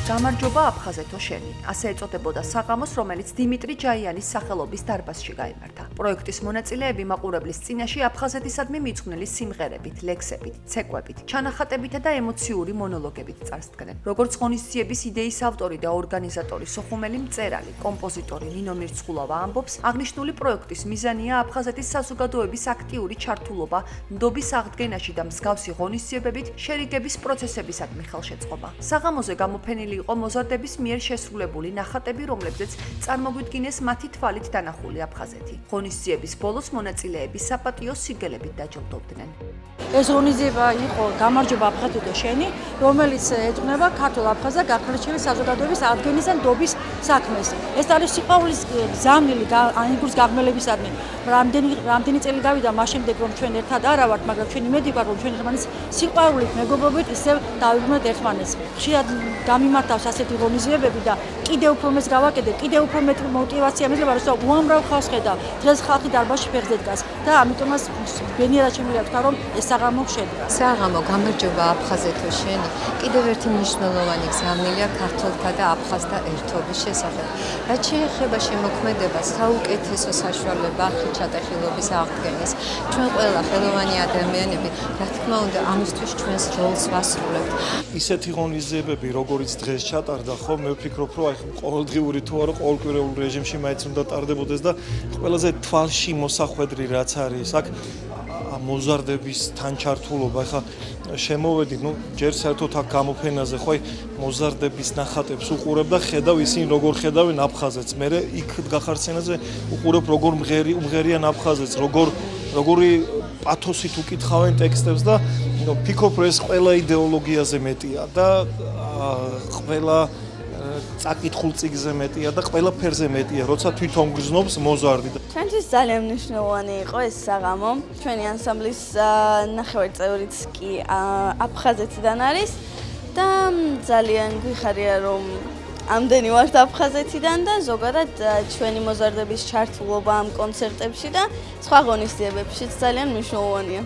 გამარჯობა აფხაზეთო შენი. ასე ეწოდებოდა საღამოს, რომელიც დიმიტრი ჯაიანის სახელობის დარბაზში გაიმართა. პროექტის მონაწილეები მაყურებლის წინაშე აფხაზეთისადმი მიძღვნილი სიმღერებით, ლექსებით, ცეკვებით, ჩანახატებითა და ემოციური მონოლოგებით წარსდგნენ. როგორც ღონისძიების იდეის ავტორი და ორგანიზატორი სოხუმელი მწერალი, კომპოზიტორი ნინო მირცხულავა ამბობს, აღნიშნული პროექტის მიზანია აფხაზეთის საზოგადოების აქტიური ჩართულობა ნდობის აღდგენაში და მსგავსი ღონისძიებებით შერიგების პროცესებისადმი ხელშეწყობა. საღამოზე გამოფენილი იყო მოზარდების მიერ შესრულებული ნახატები, რომლებზეც წარმოგვიდგინეს მათი თვალით დანახული აფხაზეთი. ღონისძიების ბოლოს მონაწილეები საპატიო სიგელებით დაჯილდოვდნენ. ეს ღონისძიება იყო გამარჯობა აფხაზეთო შენი, რომელიც ეძღვნება ქართულ აფხაზთა გახლეჩილი საზოგადოების აღდგენის და ნდობის საქმეს. ეს არის სიყვარულის გზავნილი აინგურის გაღმელებისადმი. რამდენი წელი გავიდა მას შემდეგ, რომ ჩვენ ერთად არა ვართ, მაგრამ ჩვენ იმედი ვარ, რომ ჩვენ ერთმანეთს სიყვარულით, მეგობრობით ისევ დავიბრუნოთ ერთმანეთს. ხშირად გამიმართავს ასეთი ღონისძიებები და კიდევ უფრო მეც გავაკეთებ, კიდევ უფრო მეტ мотивация მეძლევა, რომ უამრავ ხალხს ხედავ. დღეს ხალხი დარბაზში ფეხზე დგას და ამიტომაც ბენიერად შემიძლია თქვა, რომ ეს საღამო შედგა. საღამო გამარჯობა აფხაზეთო შენი. კიდევ ერთი მნიშვნელოვანი გზავნილია ქართველთა და აფხაზთა ერთობის შესახებ. რაც შეეხება შემოქმედებას, საუკეთესო საშუალება ხიჩატეხილობის აღდგენის. ჩვენ ყველა ხელოვანი ადამიანები, რა თქმა უნდა, ამისთვის ჩვენს როლს ვასრულებთ. ისეთი ღონისძიებები, როგორიც დღეს ჩატარდა, ხო, მე ვფიქრობ, რომ აი ყოველდღიური თუ არა, ყოველკვირეულ რეჟიმში მაინც უნდა ტარდებოდეს და ყველაზე თვალში მოსახვედრი რაც არის, აქ მოზარდების თანჩართულობა. ეხლა შემოვედი, ჯერ საერთოდ აქ გამოფენაზე, ხო, მოზარდების ნახატებს უყურებ და ხედავ ისინი როგორ ხედავენ აფხაზეთს. მე იქ გახარ სცენაზე უყურებ როგორ უმღერიან აფხაზეთს, როგორი პათოსით უკითხავენ ტექსტებს და ფიქრობ, რომ ეს ყველა იდეოლოგიაზე მეტია და ყველა წაკითხულ წიგნზე მეტია და ყველა ფერზე მეტია, როცა თვითონ გრძნობს მოზარდი. ჩვენთვის ძალიან მნიშვნელოვანი იყო ეს საღამო. ჩვენი ანსამბლის ნახევარწევრიც კი აფხაზეთიდან არის და ძალიან გვიხარია, რომ ამდენი ვართ აფხაზეთიდან და ზოგადად ჩვენი მოზარდების ჩართულობა ამ კონცერტებში და სხვა ღონისძიებებშიც ძალიან მნიშვნელოვანია.